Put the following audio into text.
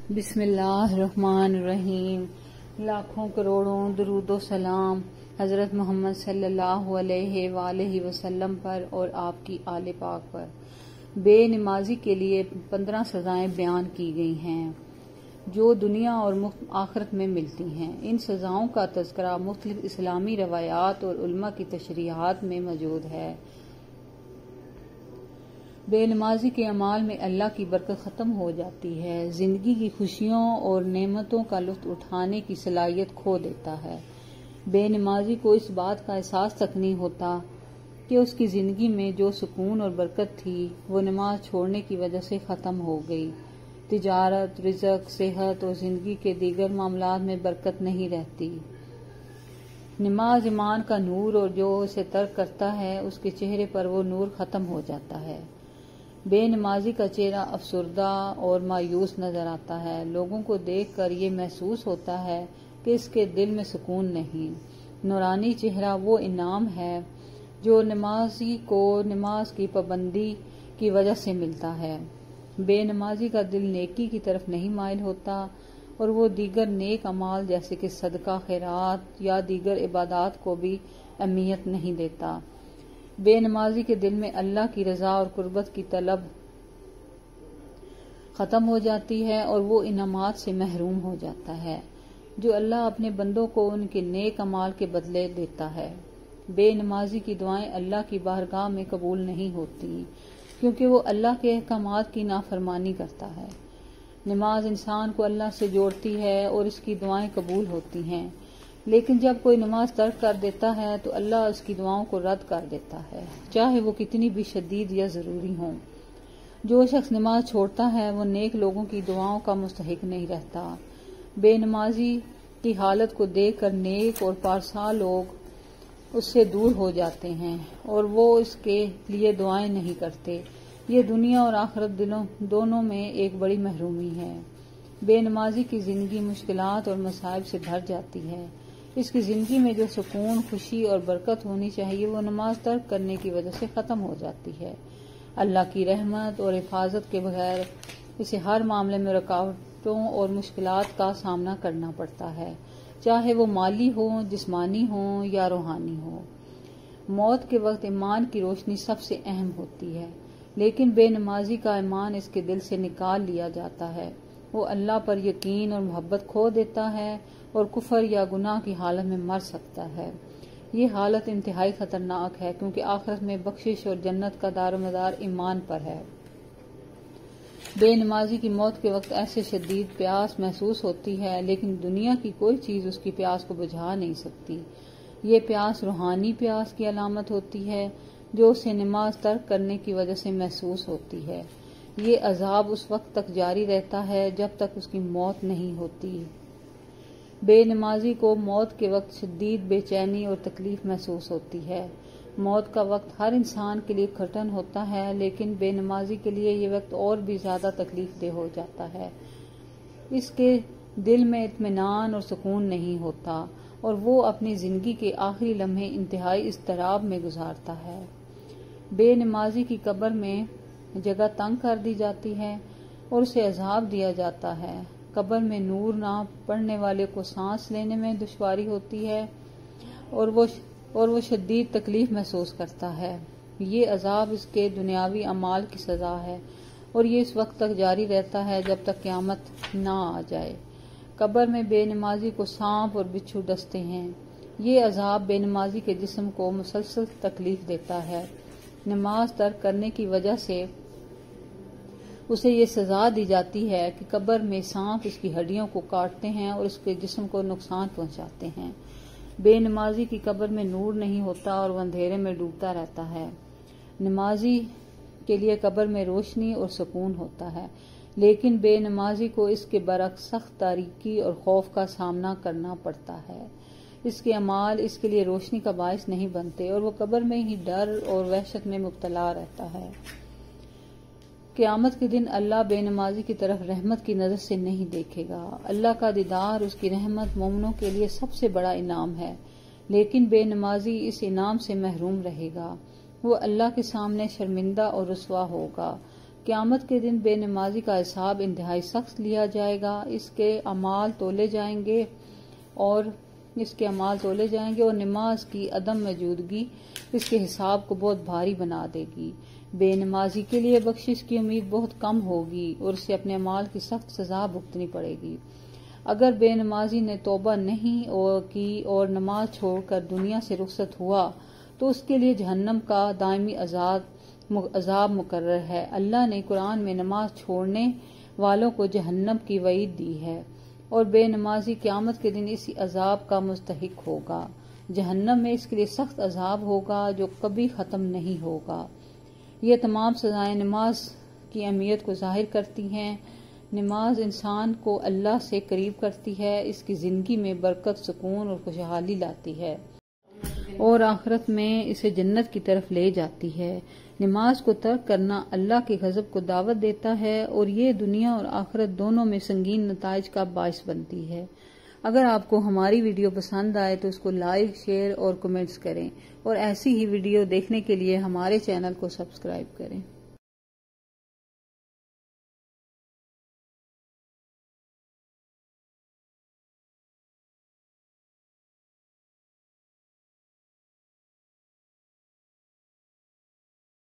بسم اللہ الرحمن الرحیم۔ لاکھوں کروڑوں درود و سلام حضرت محمد صلی اللہ علیہ وآلہ وسلم پر اور آپ کی آل پاک پر۔ بے نمازی کے لیے 15 سزائیں بیان کی گئی ہیں جو دنیا اور آخرت میں ملتی ہیں۔ ان سزاؤں کا تذکرہ مختلف اسلامی روایات اور علماء کی تشریحات میں موجود ہے۔ بے نمازی کے اعمال میں اللہ کی برکت ختم ہو جاتی ہے، زندگی کی خوشیوں اور نعمتوں کا لطف اٹھانے کی صلاحیت کھو دیتا ہے۔ بے نمازی کو اس بات کا احساس تک نہیں ہوتا کہ اس کی زندگی میں جو سکون اور برکت تھی وہ نماز چھوڑنے کی وجہ سے ختم ہو گئی۔ تجارت، رزق، صحت اور زندگی کے دیگر معاملات میں برکت نہیں رہتی۔ نماز ایمان کا نور اور جو اسے ترک کرتا ہے اس کے چہرے پر وہ نور ختم ہو جاتا ہے۔ بے نمازی کا چہرہ افسردہ اور مایوس نظر آتا ہے۔ لوگوں کو دیکھ کر یہ محسوس ہوتا ہے کہ اس کے دل میں سکون نہیں۔ نورانی چہرہ وہ انعام ہے جو نمازی کو نماز کی پابندی کی وجہ سے ملتا ہے۔ بے نمازی کا دل نیکی کی طرف نہیں مائل ہوتا اور وہ دیگر نیک اعمال جیسے کہ صدقہ، خیرات یا دیگر عبادات کو بھی اہمیت نہیں دیتا۔ بے نمازی کے دل میں اللہ کی رضا اور قربت کی طلب ختم ہو جاتی ہے اور وہ انعامات سے محروم ہو جاتا ہے جو اللہ اپنے بندوں کو ان کے نیک اعمال کے بدلے دیتا ہے۔ بے نمازی کی دعائیں اللہ کی بارگاہ میں قبول نہیں ہوتی کیونکہ وہ اللہ کے احکامات کی نافرمانی کرتا ہے۔ نماز انسان کو اللہ سے جوڑتی ہے اور اس کی دعائیں قبول ہوتی ہیں، لیکن جب کوئی نماز ترک کر دیتا ہے تو اللہ اس کی دعاؤں کو رد کر دیتا ہے، چاہے وہ کتنی بھی شدید یا ضروری ہوں۔ جو شخص نماز چھوڑتا ہے وہ نیک لوگوں کی دعاؤں کا مستحق نہیں رہتا۔ بے نمازی کی حالت کو دیکھ کر نیک اور پارسا لوگ اس سے دور ہو جاتے ہیں اور وہ اس کے لیے دعائیں نہیں کرتے۔ یہ دنیا اور آخرت دونوں میں ایک بڑی محرومی ہے۔ بے نمازی کی زندگی مشکلات اور مصائب سے بھر جاتی ہے۔ اس کی زندگی میں جو سکون، خوشی اور برکت ہونی چاہیے وہ نماز ترک کرنے کی وجہ سے ختم ہو جاتی ہے۔ اللہ کی رحمت اور حفاظت کے بغیر اسے ہر معاملے میں رکاوٹوں اور مشکلات کا سامنا کرنا پڑتا ہے، چاہے وہ مالی ہوں، جسمانی ہوں یا روحانی ہوں۔ موت کے وقت ایمان کی روشنی سب سے اہم ہوتی ہے، لیکن بے نمازی کا ایمان اس کے دل سے نکال لیا جاتا ہے۔ وہ اللہ پر یقین اور محبت کھو دیتا ہے اور کفر یا گناہ کی حالت میں مر سکتا ہے۔ یہ حالت انتہائی خطرناک ہے کیونکہ آخرت میں بخشش اور جنت کا دار و مدار ایمان پر ہے۔ بے نمازی کی موت کے وقت ایسے شدید پیاس محسوس ہوتی ہے، لیکن دنیا کی کوئی چیز اس کی پیاس کو بجھا نہیں سکتی۔ یہ پیاس روحانی پیاس کی علامت ہوتی ہے جو اسے نماز ترک کرنے کی وجہ سے محسوس ہوتی ہے۔ یہ عذاب اس وقت تک جاری رہتا ہے جب تک اس کی موت نہیں ہوتی۔ بے نمازی کو موت کے وقت شدید بے چینی اور تکلیف محسوس ہوتی ہے۔ موت کا وقت ہر انسان کے لیے کٹھن ہوتا ہے، لیکن بے نمازی کے لیے یہ وقت اور بھی زیادہ تکلیف دہ ہو جاتا ہے۔ اس کے دل میں اطمینان اور سکون نہیں ہوتا اور وہ اپنی زندگی کے آخری لمحے انتہائی اضطراب میں گزارتا ہے۔ بے نمازی کی قبر میں جگہ تنگ کر دی جاتی ہے اور اسے عذاب دیا جاتا ہے۔ قبر میں نور نہ پڑنے والے کو سانس لینے میں دشواری ہوتی ہے اور وہ شدید تکلیف محسوس کرتا ہے۔ یہ عذاب اس کے دنیاوی اعمال کی سزا ہے اور یہ اس وقت تک جاری رہتا ہے جب تک قیامت نہ آ جائے۔ قبر میں بے نمازی کو سانپ اور بچھو ڈستے ہیں۔ یہ عذاب بے نمازی کے جسم کو مسلسل تکلیف دیتا ہے۔ نماز ترک کرنے کی وجہ سے اسے یہ سزا دی جاتی ہے کہ قبر میں سانپ اس کی ہڈیوں کو کاٹتے ہیں اور اس کے جسم کو نقصان پہنچاتے ہیں۔ بے نمازی کی قبر میں نور نہیں ہوتا اور وہ اندھیرے میں ڈوبتا رہتا ہے۔ نمازی کے لیے قبر میں روشنی اور سکون ہوتا ہے، لیکن بے نمازی کو اس کے برعکس سخت تاریکی اور خوف کا سامنا کرنا پڑتا ہے۔ اس کے اعمال اس کے لیے روشنی کا باعث نہیں بنتے اور وہ قبر میں ہی ڈر اور وحشت میں مبتلا رہتا ہے۔ قیامت کے دن اللہ بے نمازی کی طرف رحمت کی نظر سے نہیں دیکھے گا۔ اللہ کا دیدار، اس کی رحمت مومنوں کے لیے سب سے بڑا انعام ہے، لیکن بے نمازی اس انعام سے محروم رہے گا۔ وہ اللہ کے سامنے شرمندہ اور رسوا ہوگا۔ قیامت کے دن بے نمازی کا حساب انتہائی سخت لیا جائے گا، اس کے اعمال تولے جائیں گے اور نماز کی عدم موجودگی اس کے حساب کو بہت بھاری بنا دے گی۔ بے نمازی کے لیے بخشش کی امید بہت کم ہوگی اور اسے اپنے اعمال کی سخت سزا بھگتنی پڑے گی۔ اگر بے نمازی نے توبہ نہیں کی اور نماز چھوڑ کر دنیا سے رخصت ہوا تو اس کے لیے جہنم کا دائمی عذاب مقرر ہے۔ اللہ نے قرآن میں نماز چھوڑنے والوں کو جہنم کی وعید دی ہے اور بے نمازی قیامت کے دن اسی عذاب کا مستحق ہوگا۔ جہنم میں اس کے لیے سخت عذاب ہوگا جو کبھی ختم نہیں ہوگا۔ یہ تمام سزائیں نماز کی اہمیت کو ظاہر کرتی ہیں۔ نماز انسان کو اللہ سے قریب کرتی ہے، اس کی زندگی میں برکت، سکون اور خوشحالی لاتی ہے اور آخرت میں اسے جنت کی طرف لے جاتی ہے۔ نماز کو ترک کرنا اللہ کے غضب کو دعوت دیتا ہے اور یہ دنیا اور آخرت دونوں میں سنگین نتائج کا باعث بنتی ہے۔ اگر آپ کو ہماری ویڈیو پسند آئے تو اس کو لائک، شیئر اور کمنٹس کریں اور ایسی ہی ویڈیو دیکھنے کے لیے ہمارے چینل کو سبسکرائب کریں۔